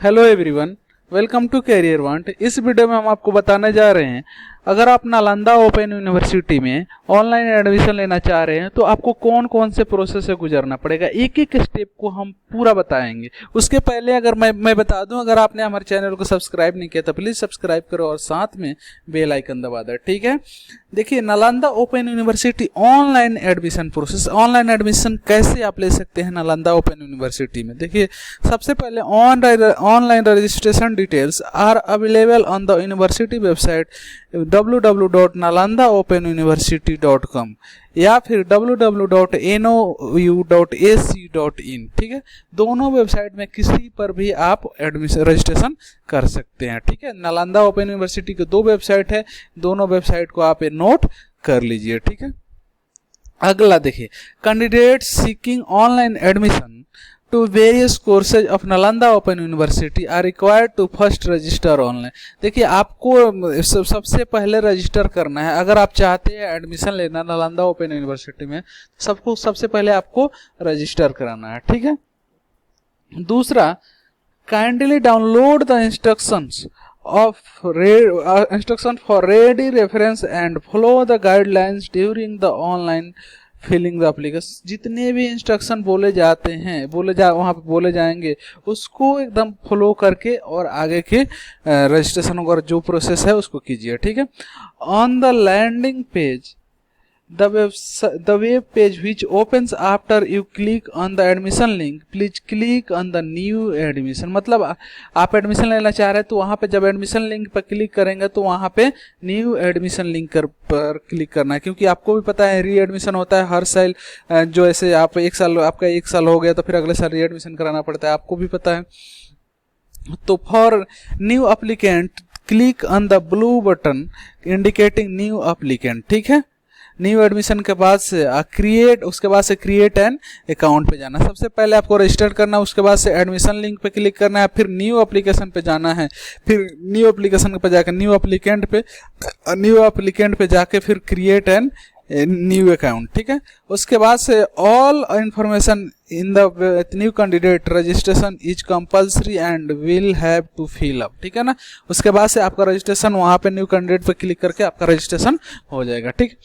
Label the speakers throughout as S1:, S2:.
S1: Hello everyone, welcome to career want. इस video में हम आपको बताने जा रहे हैं, अगर आप नालंदा ओपन यूनिवर्सिटी में ऑनलाइन एडमिशन लेना चाह रहे हैं तो आपको कौन कौन से प्रोसेस से गुजरना पड़ेगा। एक एक स्टेप को हम पूरा बताएंगे। उसके पहले अगर मैं बता दूं, अगर आपने हमारे चैनल को सब्सक्राइब नहीं किया तो प्लीज़ सब्सक्राइब करो और साथ में बेल आइकन दबा दो, ठीक है। देखिए, Nalanda open university online admission process, online admission कैसे आप ले सकते हैं नालंदा ओपन यूनिवर्सिटी में। देखिए, सबसे पहले online registration details are available on the university website www.nalandaopenuniversity.com या फिर www.nou.ac.in, ठीक है। दोनों वेबसाइट में किसी पर भी आप एडमिशन रजिस्ट्रेशन कर सकते हैं, ठीक है। नालंदा ओपन यूनिवर्सिटी के दो वेबसाइट है, दोनों वेबसाइट को आप नोट कर लीजिए, ठीक है। अगला देखिए, candidate seeking online admission to various courses of Nalanda Open University are required to first register online। देखिए, आपको सबसे पहले रजिस्टर करना है। अगर आप चाहते हैं एडमिशन लेना नालंदा ओपन यूनिवर्सिटी में, सबसे पहले आपको रजिस्टर कराना है, ठीक है। दूसरा, kindly download the instructions for ready reference and follow the guidelines during the online filling the application. जितने भी इंस्ट्रक्शन वहाँ पे बोले जाएंगे, उसको एकदम फॉलो करके और आगे के रजिस्ट्रेशन वगैरह जो प्रोसेस है उसको कीजिए, ठीक है। On the landing page the web page which opens after you click on the admission link, please click on the new admission। मतलब आप एडमिशन लेना चाह रहे हैं तो वहाँ पे जब एडमिशन लिंक पर क्लिक करेंगे तो वहाँ पे न्यू एडमिशन लिंक पर क्लिक करना है, क्योंकि आपको भी पता है री एडमिशन होता है हर साल। जो ऐसे आप आपका एक साल हो गया तो फिर अगले साल री एडमिशन कराना पड़ता है, आपको भी पता है। तो for new applicant click on the blue button indicating new applicant, ठीक है। न्यू एडमिशन के बाद से क्रिएट एन अकाउंट पे जाना। सबसे पहले आपको रजिस्टर करना है, उसके बाद से एडमिशन लिंक पे क्लिक करना है, फिर न्यू एप्लीकेशन पे जाना है, फिर न्यू एप्लीकेशन पे जाकर न्यू एप्लीकेंट पे जाके फिर क्रिएट एन न्यू अकाउंट, ठीक है। उसके बाद से all information in the new candidate registration is compulsory and will have to fill up, ठीक है ना। उसके बाद से आपका रजिस्ट्रेशन वहाँ पे न्यू कैंडिडेट पे क्लिक करके आपका रजिस्ट्रेशन हो जाएगा, ठीक।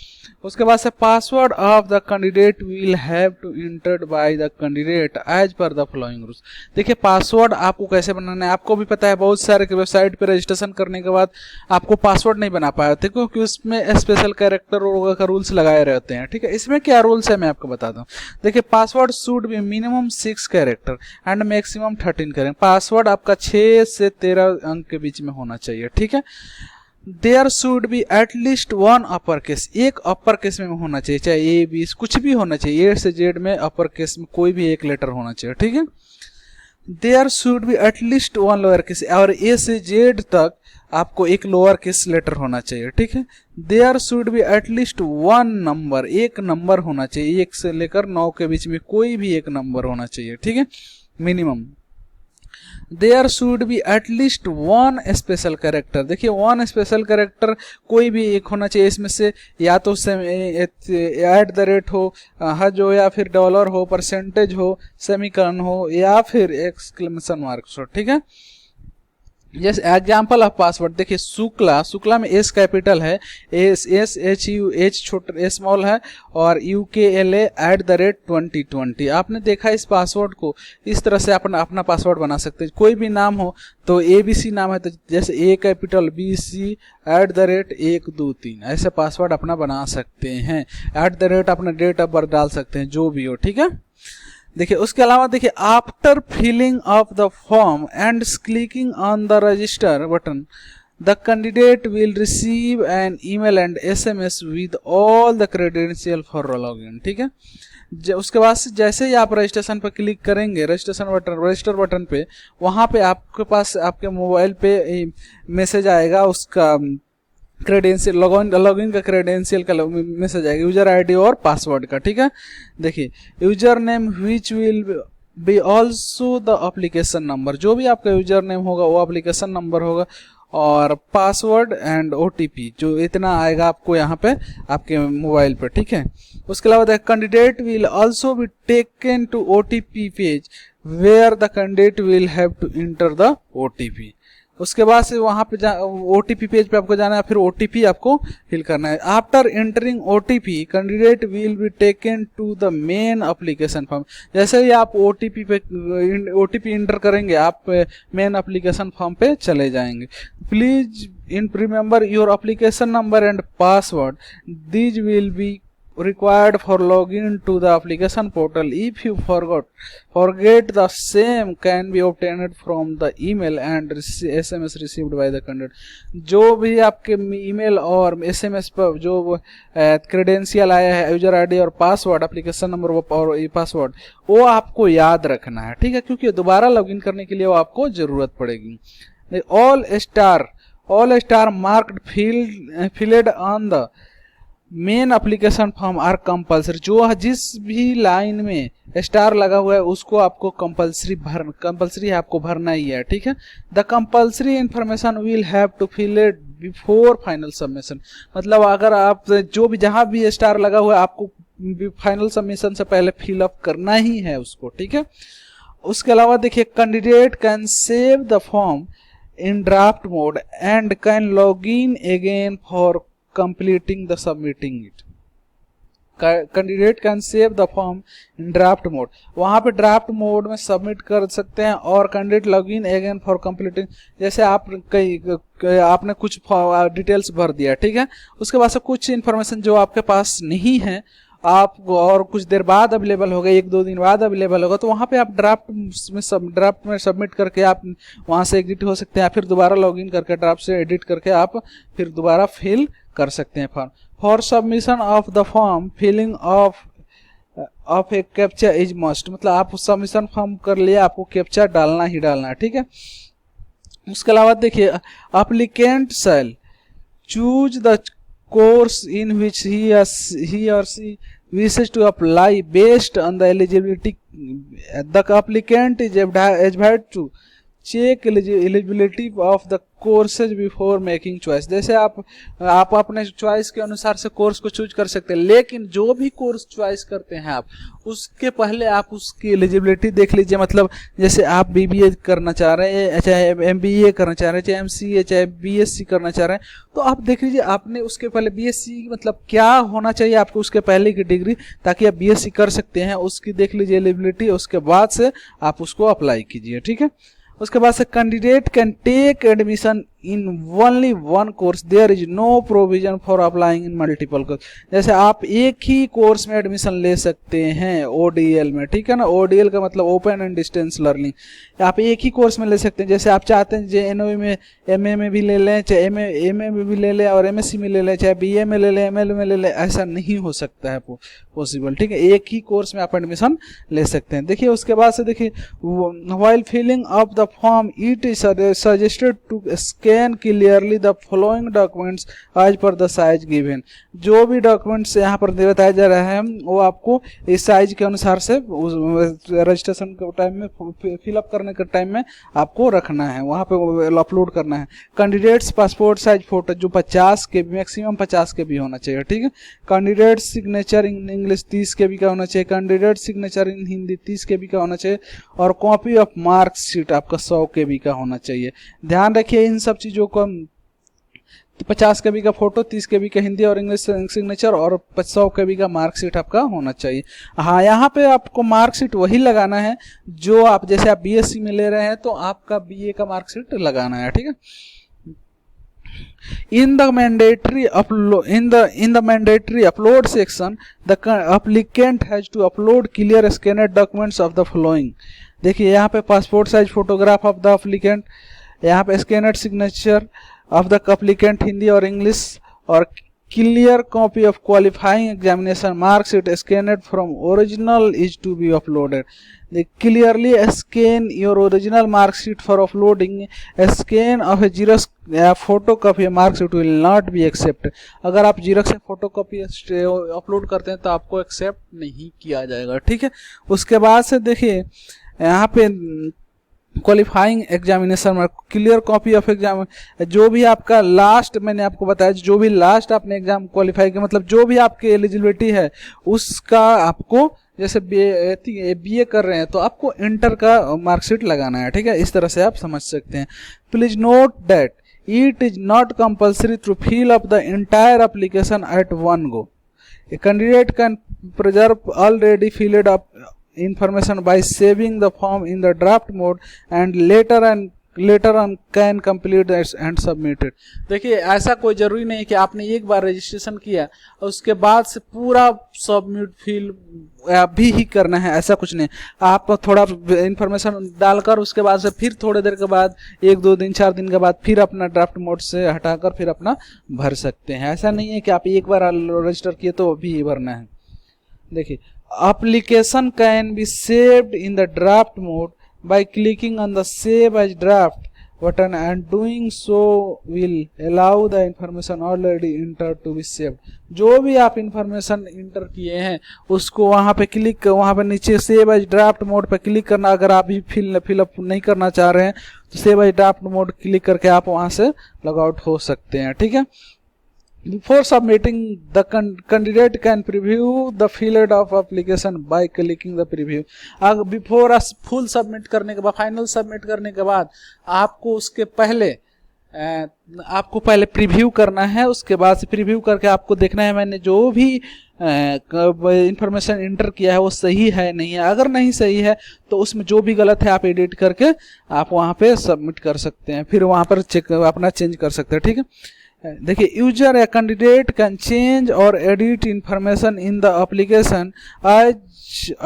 S1: उसके बाद से password of the candidate will have to entered by the candidate as per the following rules. देखिए, पासवर्ड आपको कैसे बनाना है, आपको भी पता है। बहुत सारे वेबसाइट पे रजिस्ट्रेशन करने के बाद आपको पासवर्ड नहीं बना पाए होते, क्योंकि उसमें स्पेशल कैरेक्टर का रूल्स लगाए रहते हैं, ठीक है। इसमें क्या रूल्स है मैं आपको बताता हूँ। देखिए, password should be minimum 6 character and maximum 13 character. Password आपका 6 से 13 अंक के बीच में होना चाहिए, ठीक है। There should be at least one upper case, एक अपर केस में होना चाहिए, चाहे ए बी कुछ भी होना चाहिए। ए से जेड में अपर केस में कोई भी एक लेटर होना चाहिए, ठीक है। There should be at least one lower case, और ए से जेड तक आपको एक लोअर केस लेटर होना चाहिए, ठीक है। There should be at least one number, एक नंबर होना चाहिए। 1 से लेकर 9 के बीच में कोई भी एक नंबर होना चाहिए, ठीक है, minimum. There should be at least one special character. देखिए, वन स्पेशल कैरेक्टर कोई भी एक होना चाहिए। इसमें से या तो @ हो, हज हो, या फिर डॉलर हो, परसेंटेज हो, सेमीकॉलन हो, या फिर एक्सक्लेमेशन मार्क हो, ठीक है। जैसे एग्जाम्पल ऑफ पासवर्ड, देखिए शुक्ला में एस कैपिटल है, SHUH छोटा स्मॉल है, और UKLA @2020। आपने देखा इस पासवर्ड को, इस तरह से अपना पासवर्ड बना सकते हैं। कोई भी नाम हो तो ABC नाम है तो जैसे A कैपिटल BC @123, ऐसे पासवर्ड अपना बना सकते हैं। @ अपना डेट ऑफ बर्थ डाल सकते हैं, जो भी हो, ठीक है। देखिए, उसके अलावा देखिए, after filling of the form and clicking on the register button the candidate will receive an email and SMS with all the credential for login, ठीक है। उसके बाद से जैसे ही आप रजिस्ट्रेशन पर क्लिक करेंगे, रजिस्टर बटन पे, वहाँ पे आपके पास आपके मोबाइल पे मैसेज आएगा, उसका क्रेडेंशियल लॉगिन का क्रेडेंशियल का मैसेज आएगा, यूजर ID और पासवर्ड का, ठीक है। देखिए, user name which will be also the application number, जो भी आपका यूजर नेम होगा वो एप्लीकेशन नंबर होगा, और पासवर्ड एंड OTP जो इतना आएगा आपको यहाँ पे आपके मोबाइल पे, ठीक है। उसके अलावा candidate will also be taken to OTP page where the candidate will have to enter the OTP। उसके बाद से वहां पे OTP पेज पे आपको जाना है, फिर OTP आपको फिल करना है। After entering OTP candidate will be taken to the main application form. जैसे ही आप OTP इंटर करेंगे आप मेन एप्लीकेशन फॉर्म पे चले जाएंगे। Please remember your application number and password, these will be required for login to the application portal. If you forget the same can be obtained from the email and SMS received by the candidate। जो भी आपके email और SMS पर जो credential आया है, user ID और password, application number और पासवर्ड, वो आपको याद रखना है, ठीक है, क्योंकि दोबारा लॉगिन करने के लिए वो आपको जरूरत पड़ेगी। All star marked field on the main application form are compulsory. जो जिस भी लाइन में स्टार लगा हुआ है उसको आपको कंपल्सरी है, आपको भरना ही है, ठीक है। The compulsory information will have to fill it before final submission. मतलब अगर आप जो भी जहां भी स्टार लगा हुआ है आपको फाइनल सबमिशन से पहले फिल अप करना ही है उसको, ठीक है। उसके अलावा देखिए, candidate can save the form in draft mode and can log in again for completing the submitting it। Candidate can save the form in draft mode, वहां पे ड्राफ्ट मोड में सबमिट कर सकते हैं। और candidate log in again for completing, जैसे आपने कुछ डिटेल्स भर दिया, ठीक है, उसके बाद से कुछ इन्फॉर्मेशन जो आपके पास नहीं है आप और कुछ देर बाद अवेलेबल होगा, 1-2 दिन बाद अवेलेबल होगा, तो वहाँ पे आप ड्राफ्ट में सबमिट करके आप वहाँ से एग्जिट हो सकते हैं, फिर दोबारा लॉगिन करके ड्राफ्ट से एडिट करके आप फिर दोबारा फिल कर सकते हैं form. For submission of the form filling of a captcha is must. मतलब आप सबमिशन फॉर्म कर लिया, आपको कैप्चा डालना ही डालना है, ठीक है। उसके अलावा देखिए, applicant shall choose the course in which he or she wishes to apply based on the eligibility. The applicant is advised to check eligibility of the courses before making choice. जैसे आप अपने चॉइस के अनुसार से course को choose कर सकते हैं, लेकिन जो भी कोर्स चॉइस करते हैं आप उसके पहले आप उसकी एलिजिबिलिटी देख लीजिए। मतलब जैसे आप BBA करना चाह रहे हैं, चाहे MBA करना चाह रहे हैं, चाहे MCA, चाहे BSc करना चाह रहे हैं, तो आप देख लीजिए आपने उसके पहले BSc मतलब क्या होना चाहिए आपको उसके पहले की डिग्री, ताकि आप BSc कर सकते हैं, उसकी देख लीजिए एलिजिबिलिटी, उसके बाद से आप उसको अप्लाई कीजिए, ठीक है। उसके बाद से candidate can take admission in only one course, there is no provision for applying in multiple course. जैसे आप एक ही कोर्स में एडमिशन ले सकते हैं ODL में, ठीक है ना। ODL का मतलब ओपन एंड डिस्टेंस लर्निंग, आप एक ही कोर्स में ले सकते हैं। जैसे आप चाहते हैं JNOV में MA में भी ले लें, चाहे MA में भी ले लें, और MSc में ले लें, चाहे BA में ले लें, ML में ले लें, ऐसा नहीं हो सकता है पॉसिबल, ठीक है। एक ही कोर्स में आप एडमिशन ले सकते हैं। देखिए उसके बाद से देखिए, while filling up the form it is suggested to scan clearly the following documents as per the size given. जो भी डॉक्यूमेंट्स यहाँ पर बताया जा रहा है वो आपको इस साइज के अनुसार से रजिस्ट्रेशन के टाइम में, फिलअप करने के टाइम में आपको रखना है, वहाँ पे अपलोड करना है। कैंडिडेट्स पासपोर्ट साइज फोटो जो 50 के मैक्सिमम 50 के भी होना चाहिए, ठीक है। कैंडिडेट सिग्नेचर इन इंग्लिश 30 के भी का होना चाहिए, कैंडिडेट सिग्नेचर इन हिंदी 30 के भी का होना चाहिए, और कॉपी ऑफ मार्कशीट आपका 100 के भी का होना चाहिए। ध्यान रखिए इन सब चीज़ों को, 50 के बी का फोटो, 30 के बी का हिंदी और इंग्लिश सिग्नेचर, और 100 के बी का मार्कशीट आपका होना चाहिए। हाँ, यहाँ पे आपको मार्कशीट वही लगाना है जो आप, जैसे आप BSc में ले रहे हैं तो आपका BA का मार्कशीट लगाना है, ठीक है। In the mandatory upload section, the applicant has to upload clear scanned documents of the following। देखिए यहाँ पे passport size photograph of the applicant, यहाँ पे scanned signature of the applicant Hindi और इंग्लिश, और clear copy of qualifying examination marksheet scanned from original is to be uploaded. Clearly scan your original mark sheet for uploading. A scan of a Xerox photocopy mark sheet will not be accepted। अगर आप Xerox से photocopy upload करते हैं तो आपको accept नहीं किया जाएगा, ठीक है। उसके बाद से देखिए यहाँ पे क्वालिफाइंग एग्जामिनेशन में क्लियर कॉपी ऑफ एग्जाम, जो भी आपका लास्ट, मैंने आपको बताया जो भी लास्ट आपने एग्जाम क्वालिफाई किया, मतलब जो भी आपकी एलिजिबिलिटी है उसका आपको जैसे बीए कर रहे हैं तो आपको इंटर का मार्कशीट लगाना है, ठीक है, इस तरह से आप समझ सकते हैं। Please note that it is not compulsory to fill up the entire application at one go. A candidate can preserve already filled up information by saving the form in the draft mode and later on can complete it and submit it। देखिए ऐसा कोई जरूरी नहीं है कि आपने एक बार registration किया और उसके बाद से पूरा सबमिट फिल अभी ही करना है, ऐसा कुछ नहीं। आप थोड़ा इन्फॉर्मेशन डालकर उसके बाद से फिर थोड़ी देर के बाद 1-2 दिन 4 दिन के बाद फिर अपना ड्राफ्ट मोड से हटाकर फिर अपना भर सकते हैं। ऐसा नहीं है कि आप एक बार रजिस्टर किए तो अभी ही भरना है। देखिए application can be saved in the draft mode by clicking on the save as draft button and doing so will allow the information already entered to be saved। जो भी आप इंफॉर्मेशन इंटर किए हैं उसको वहां पे क्लिक, वहां पे नीचे सेव एज ड्राफ्ट मोड पे क्लिक करना। अगर आप भी फिलअप नहीं करना चाह रहे हैं तो save as draft mode click करके आप वहां से लॉग आउट हो सकते हैं, ठीक है। Before submitting, the candidate can preview the filled of application by clicking the preview। अगर बिफोर फुल सबमिट करने के बाद, फाइनल सबमिट करने के बाद आपको उसके पहले आपको पहले प्रीव्यू करना है। उसके बाद से प्रीव्यू करके आपको देखना है मैंने जो भी इंफॉर्मेशन इंटर किया है वो सही है नहीं है। अगर नहीं सही है तो उसमें जो भी गलत है आप एडिट करके आप वहाँ पे सबमिट कर सकते हैं, फिर वहाँ पर चेक अपना चेंज कर सकते हैं, ठीक है। देखिए यूजर या कैंडिडेट कैन चेंज और edit information in the application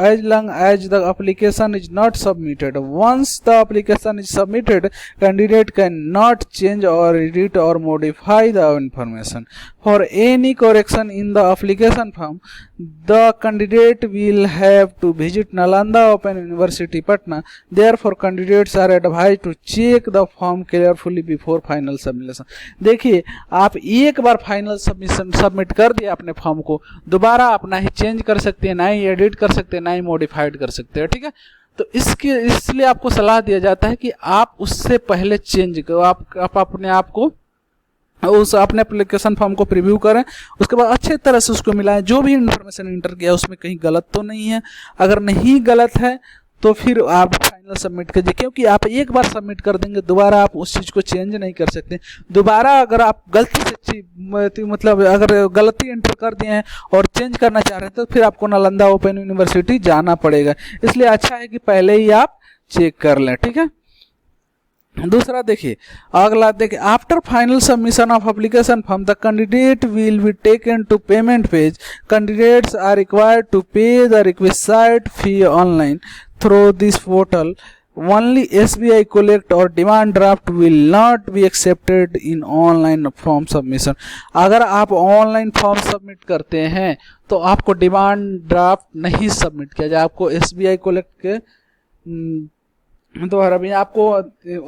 S1: as long as the application is not submitted। Once the application is submitted, candidate cannot change or edit or modify the information। For any correction in the application form, the candidate will have to visit Nalanda Open University, Patna। Therefore, candidates are advised to check the form carefully before final submission। देखिए आप एक बार final submission submit कर दिया अपने form को, दोबारा आप ना ही चेंज कर सकते हैं, ना ही एडिट कर सकते हैं, ना ही मॉडिफाइड कर सकते हैं, ठीक है। तो इसलिए आपको सलाह दिया जाता है कि आप उससे पहले चेंज करो, आप अपने आप को उस अपने एप्लीकेशन फॉर्म को प्रीव्यू करें, उसके बाद अच्छे तरह से उसको मिलाएं, जो भी इंफॉर्मेशन इंटर किया उसमें कहीं गलत तो नहीं है। अगर नहीं गलत है तो फिर आप फाइनल सबमिट कीजिए, क्योंकि आप एक बार सबमिट कर देंगे दोबारा आप उस चीज़ को चेंज नहीं कर सकते। दोबारा अगर आप गलती से मतलब अगर गलती एंटर कर दिए हैं और चेंज करना चाह रहे हैं तो फिर आपको नालंदा ओपन यूनिवर्सिटी जाना पड़ेगा। इसलिए अच्छा है कि पहले ही आप चेक कर लें, ठीक है। दूसरा देखिए, अगला देखिए, after final submission of application form the candidate will be taken to payment page. Candidates are required to pay the request fee online through this portal. Only SBI collect or demand draft will not be accepted in online form submission। अगर आप online form submit करते हैं तो आपको demand draft नहीं submit किया जाए, आपको SBI कोलेक्ट के द्वारा भी आपको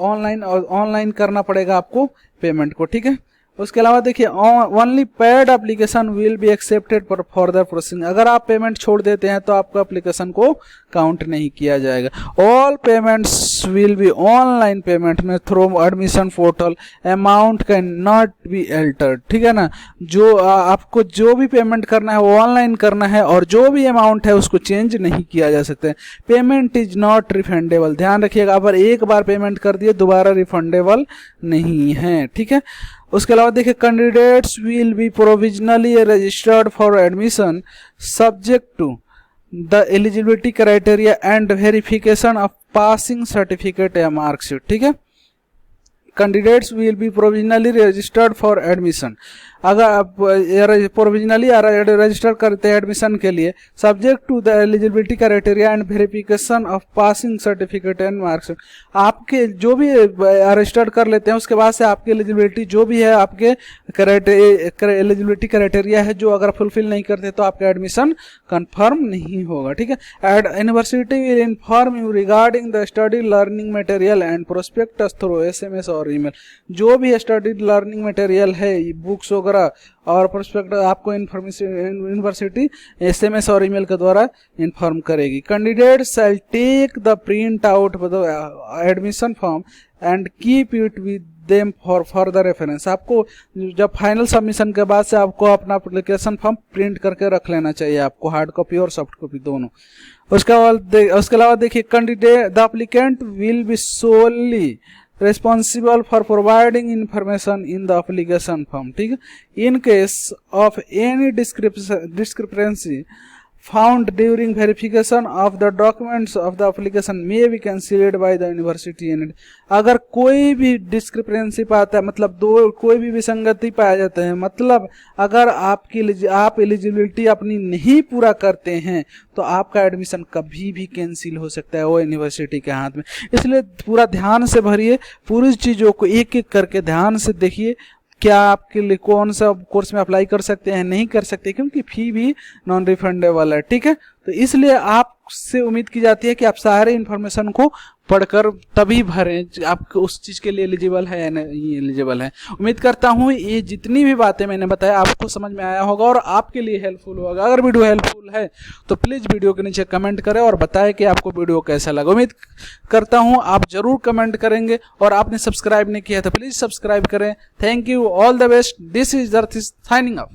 S1: ऑनलाइन करना पड़ेगा आपको पेमेंट को, ठीक है। उसके अलावा देखिए only paid application will be accepted for further processing. अगर आप पेमेंट छोड़ देते हैं तो आपका एप्लीकेशन को काउंट नहीं किया जाएगा। All payments will be online payment में through admission portal, amount can not be altered, ठीक है ना। जो आपको जो भी पेमेंट करना है वो ऑनलाइन करना है और जो भी अमाउंट है उसको चेंज नहीं किया जा सकता। पेमेंट इज नॉट रिफंडेबल, ध्यान रखिएगा, अगर एक बार पेमेंट कर दिए दोबारा रिफंडेबल नहीं है, ठीक है। उसके अलावा देखिए candidates will be provisionally registered for admission subject to the eligibility criteria and verification of passing certificate या मार्कशीट, ठीक है। Candidates will be provisionally registered for admission. अगर आप प्रोविजनली रजिस्टर करते हैं एडमिशन के लिए, subject to the eligibility criteria and verification of passing certificate and marks. आपके जो भी रजिस्टर कर लेते हैं उसके बाद से आपकी एलिजिबिलिटी जो भी है, आपके एलिजिबिलिटी क्राइटेरिया है जो अगर फुलफिल नहीं करते तो आपका एडमिशन कंफर्म नहीं होगा, ठीक है। University will inform you regarding the study learning material and prospectus through SMS और और ईमेल, जो भी स्टडी लर्निंग मटेरियल है, बुक्स वगैरह और प्रोस्पेक्ट आपको इन्फॉर्मेशन यूनिवर्सिटी SMS और ईमेल के द्वारा इन्फॉर्म करेगी। Candidate shall take the print out admission form and keep it with them for further reference. आपको जब फाइनल सबमिशन के बाद से आपको अपना एप्लीकेशन फॉर्म प्रिंट करके रख लेना चाहिए, आपको हार्ड कॉपी और सॉफ्ट कॉपी दोनों। उसके अलावा देखिए, candidate the applicant will be solely responsible for providing information in the application form, ठीक है। In case of any discrepancy found during verification of the documents of the application may be cancelled by the university unit। अगर कोई भी discrepancy पाता है, मतलब कोई भी विसंगति पाया जाता है, मतलब अगर आप एलिजिबिलिटी अपनी नहीं पूरा करते हैं तो आपका एडमिशन कभी भी कैंसिल हो सकता है, वो यूनिवर्सिटी के हाथ में। इसलिए पूरा ध्यान से भरिए, पूरी चीज़ों को एक एक करके ध्यान से देखिए, क्या आपके लिए कौन सा कोर्स में अप्लाई कर सकते हैं, नहीं कर सकते, क्योंकि फी भी नॉन रिफंडेबल है, ठीक है। तो इसलिए आपसे उम्मीद की जाती है कि आप सारे इन्फॉर्मेशन को पढ़कर तभी भरें, आप उस चीज़ के लिए एलिजिबल है या नहीं एलिजिबल है। उम्मीद करता हूँ ये जितनी भी बातें मैंने बताया आपको समझ में आया होगा और आपके लिए हेल्पफुल होगा। अगर वीडियो हेल्पफुल है तो प्लीज़ वीडियो के नीचे कमेंट करें और बताएं कि आपको वीडियो कैसा लगा। उम्मीद करता हूँ आप ज़रूर कमेंट करेंगे, और आपने सब्सक्राइब नहीं किया तो प्लीज़ सब्सक्राइब करें। Thank you, all the best, this is दर्शिस साइनिंग ऑफ।